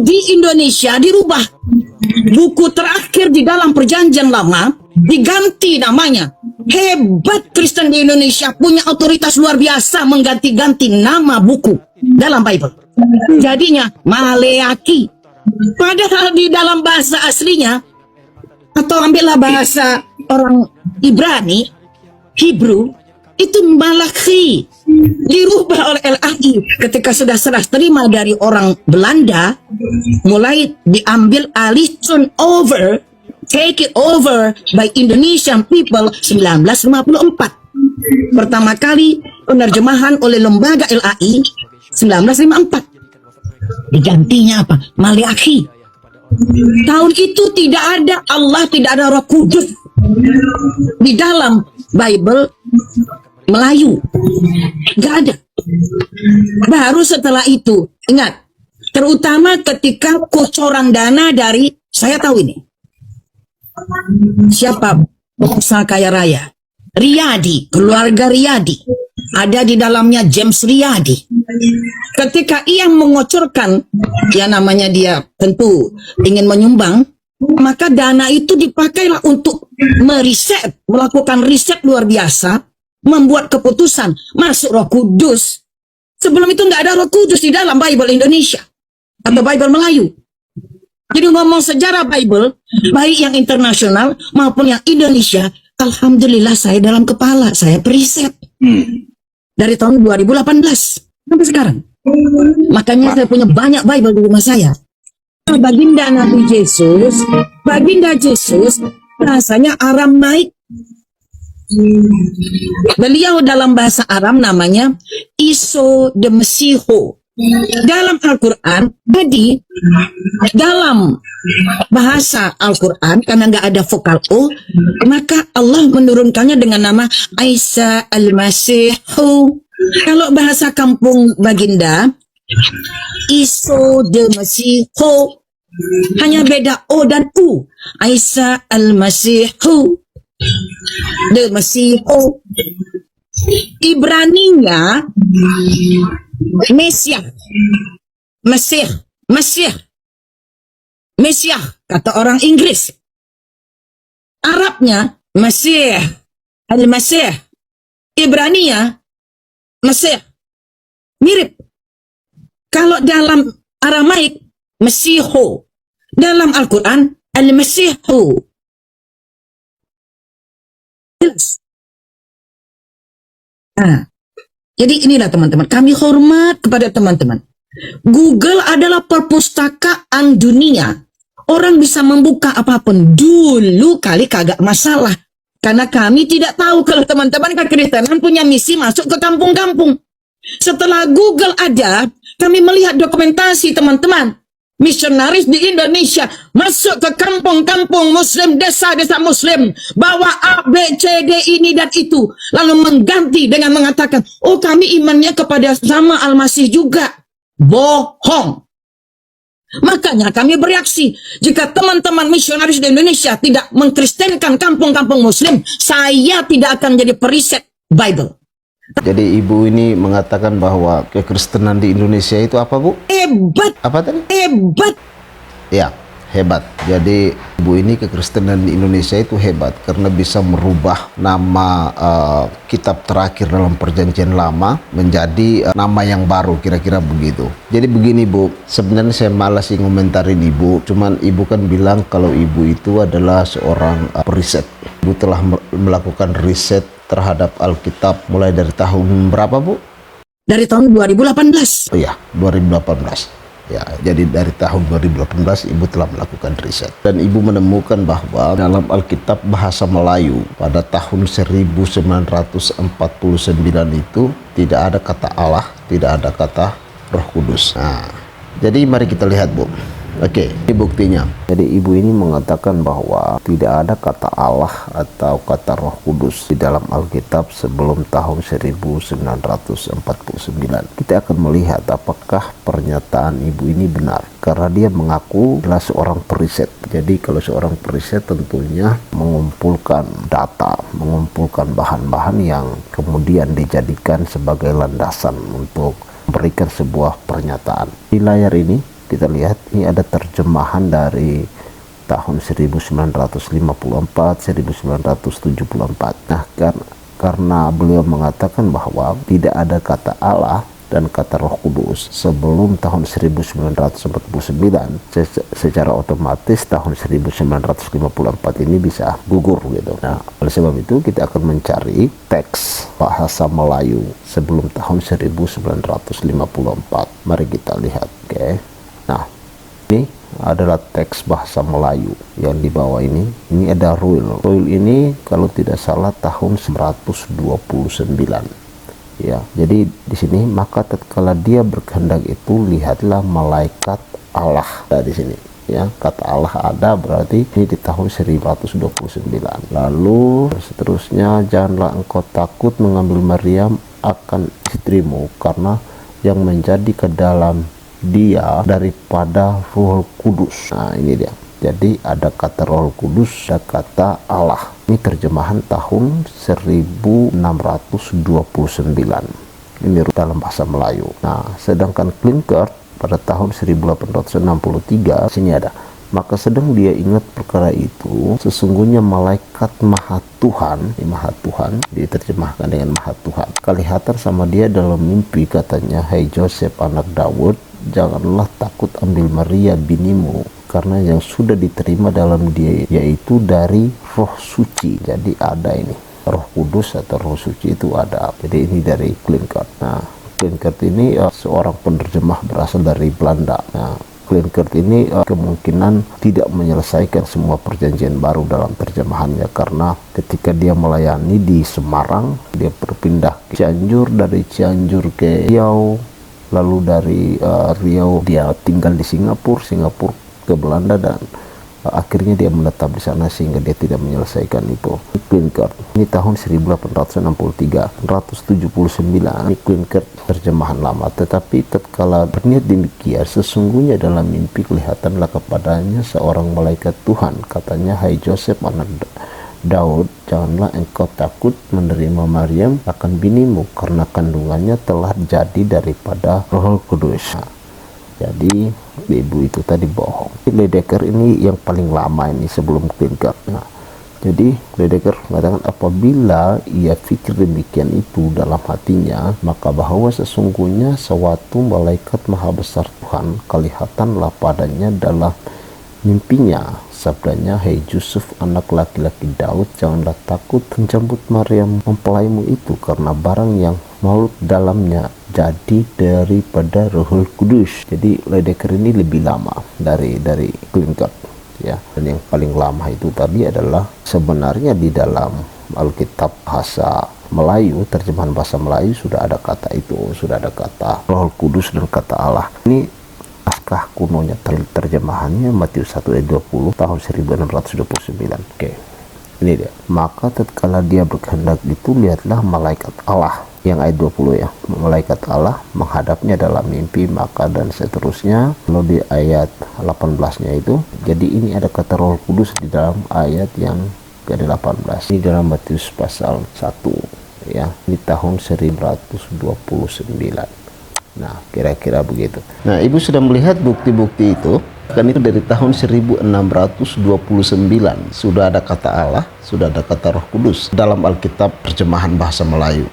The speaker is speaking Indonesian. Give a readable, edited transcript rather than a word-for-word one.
di Indonesia dirubah. Buku terakhir di dalam Perjanjian Lama diganti namanya. Hebat Kristen di Indonesia, punya otoritas luar biasa mengganti-ganti nama buku dalam Bible. Jadinya Maleaki. Padahal di dalam bahasa aslinya, atau ambillah bahasa orang Ibrani, Hebrew, itu Malachi. Dirubah oleh LAI ketika sudah serah terima dari orang Belanda, mulai diambil alih, turn over, take it over by Indonesian people 1954. Pertama kali penerjemahan oleh lembaga LAI 1954. Digantinya apa? Maleaki. Tahun itu tidak ada Allah, tidak ada Roh Kudus di dalam Bible Melayu. Gak ada. Baru setelah itu, ingat, terutama ketika kocoran dana dari, saya tahu ini, siapa pengusaha kaya raya? Riyadi, keluarga Riyadi. Ada di dalamnya James Riyadi. Ketika ia mengocorkan, ya namanya dia tentu ingin menyumbang, maka dana itu dipakailah untuk meriset, melakukan riset luar biasa, membuat keputusan masuk Roh Kudus. Sebelum itu nggak ada Roh Kudus di dalam Bible Indonesia atau Bible Melayu. Jadi ngomong sejarah Bible, baik yang internasional maupun yang Indonesia, alhamdulillah saya dalam kepala, saya periset. Dari tahun 2018 sampai sekarang. Makanya saya punya banyak Bible di rumah saya. Baginda Nabi Yesus, Baginda Yesus rasanya Aramaik. Beliau dalam bahasa Aram namanya Iso de Mesiho. Dalam Al-Quran, jadi dalam bahasa Al-Quran, karena nggak ada vokal O, maka Allah menurunkannya dengan nama Isa Al-Masihu. Kalau bahasa kampung Baginda, Iso de Mesiho, hanya beda O dan U. Isa Al-Masihu de Mesiho. Ibraninya Mesiah, Mesih, Mesih, Mesiah, kata orang Inggris. Arabnya Mesih, Al-Mesih. Ibraninya Mesih. Mirip. Kalau dalam Aramaik Mesiho, dalam Al-Quran Al-Mesihu. Jelas. Nah, jadi inilah teman-teman, kami hormat kepada teman-teman. Google adalah perpustakaan dunia. Orang bisa membuka apapun. Dulu kali kagak masalah. Karena kami tidak tahu kalau teman-teman kekristenan punya misi masuk ke kampung-kampung. Setelah Google ada, kami melihat dokumentasi teman-teman. Misionaris di Indonesia masuk ke kampung-kampung Muslim, desa-desa Muslim, bawa A, B, C, D, ini dan itu, lalu mengganti dengan mengatakan, oh kami imannya kepada sama Al-Masih juga. Bohong. Makanya kami bereaksi, jika teman-teman misionaris di Indonesia tidak mengkristenkan kampung-kampung Muslim, saya tidak akan jadi periset Bible. Jadi ibu ini mengatakan bahwa kekristenan di Indonesia itu apa, Bu? Hebat. Apa tadi? Hebat. Ya, hebat. Jadi ibu ini kekristenan di Indonesia itu hebat karena bisa merubah nama kitab terakhir dalam Perjanjian Lama menjadi nama yang baru, kira-kira begitu. Jadi begini, Bu, sebenarnya saya malas sih ngomentarin ibu, cuman ibu kan bilang kalau ibu itu adalah seorang periset. Ibu telah melakukan riset terhadap Alkitab mulai dari tahun berapa, Bu? Dari tahun 2018. Oh ya, 2018. Ya, jadi dari tahun 2018 ibu telah melakukan riset dan ibu menemukan bahwa dalam Alkitab bahasa Melayu pada tahun 1949 itu tidak ada kata Allah, tidak ada kata Roh Kudus. Nah, jadi mari kita lihat, Bu. Oke, ini buktinya. Jadi ibu ini mengatakan bahwa tidak ada kata Allah atau kata Roh Kudus di dalam Alkitab sebelum tahun 1949. Kita akan melihat apakah pernyataan ibu ini benar, karena dia mengaku adalah seorang periset. Jadi kalau seorang periset tentunya mengumpulkan data, mengumpulkan bahan-bahan yang kemudian dijadikan sebagai landasan untuk memberikan sebuah pernyataan. Di layar ini kita lihat ini ada terjemahan dari tahun 1954, 1974. Nah, karena beliau mengatakan bahwa tidak ada kata Allah dan kata Roh Kudus sebelum tahun 1949, secara otomatis tahun 1954 ini bisa gugur gitu. Nah, oleh sebab itu kita akan mencari teks bahasa Melayu sebelum tahun 1954. Mari kita lihat, oke. Nah, ini adalah teks bahasa Melayu yang di bawah ini. Ini ada Ruil. Ruil ini kalau tidak salah tahun 129. Ya, jadi di sini maka tatkala dia berkehendak itu lihatlah malaikat Allah. Nah, di sini ya kata Allah ada, berarti ini di tahun 129. Lalu seterusnya, janganlah engkau takut mengambil Maryam akan istrimu, karena yang menjadi ke dalam dia daripada Roh Kudus. Nah, ini dia. Jadi ada kata Roh Kudus, ada kata Allah. Ini terjemahan tahun 1629. Ini dalam bahasa Melayu. Nah, sedangkan Klinkert pada tahun 1863, sini ada. Maka sedang dia ingat perkara itu, sesungguhnya malaikat Maha Tuhan, ini Maha Tuhan, diterjemahkan dengan Maha Tuhan, kelihatan sama dia dalam mimpi, katanya, hai Joseph anak Daud, janganlah takut ambil Maria binimu, karena yang sudah diterima dalam dia yaitu dari Roh Suci. Jadi ada ini Roh Kudus atau Roh Suci itu ada. Jadi ini dari Klinkert. Nah, Klinkert ini seorang penerjemah berasal dari Belanda. Nah, Klinkert ini kemungkinan tidak menyelesaikan semua perjanjian baru dalam terjemahannya, karena ketika dia melayani di Semarang, dia berpindah ke Cianjur, dari Cianjur ke Riau, lalu dari Riau dia tinggal di Singapura ke Belanda, dan akhirnya dia menetap di sana sehingga dia tidak menyelesaikan itu. Klinkert ini tahun 1863, 179. Ini Klinkert terjemahan lama. Tetapi tatkala berniat demikian, sesungguhnya dalam mimpi kelihatanlah kepadanya seorang malaikat Tuhan, katanya, hai Joseph anak Daud, janganlah engkau takut menerima Maryam akan binimu, karena kandungannya telah jadi daripada Roh Kudus. Jadi ibu itu tadi bohong. Ledecker ini yang paling lama ini sebelum Klinkert. Nah, jadi Ledecker mengatakan apabila ia pikir demikian itu dalam hatinya, maka bahwa sesungguhnya suatu malaikat maha besar Tuhan kelihatanlah padanya dalam mimpinya. Sabdanya, hei Yusuf anak laki-laki Daud, janganlah takut menjemput Maryam mempelaimu itu, karena barang yang maulud dalamnya jadi daripada Roh Kudus. Jadi Ledecker ini lebih lama dari Klinkert ya. Dan yang paling lama itu tadi adalah sebenarnya di dalam Alkitab bahasa Melayu, terjemahan bahasa Melayu sudah ada kata itu, sudah ada kata Roh Kudus dan kata Allah. Ini naskah kunonya terjemahannya Matius 1 ayat 20 tahun 1629. Oke. Ini dia. Maka tatkala dia berkehendak itu, lihatlah malaikat Allah, yang ayat 20 ya, malaikat Allah menghadapnya dalam mimpi, maka dan seterusnya. Lalu di ayat 18-nya itu, jadi ini ada kata Roh Kudus di dalam ayat yang ke-18. Ini dalam Matius pasal 1 ya, di tahun 1929. Nah, kira-kira begitu. Nah, Ibu sudah melihat bukti-bukti itu. Kan itu dari tahun 1629 sudah ada kata Allah, sudah ada kata Roh Kudus dalam Alkitab terjemahan bahasa Melayu.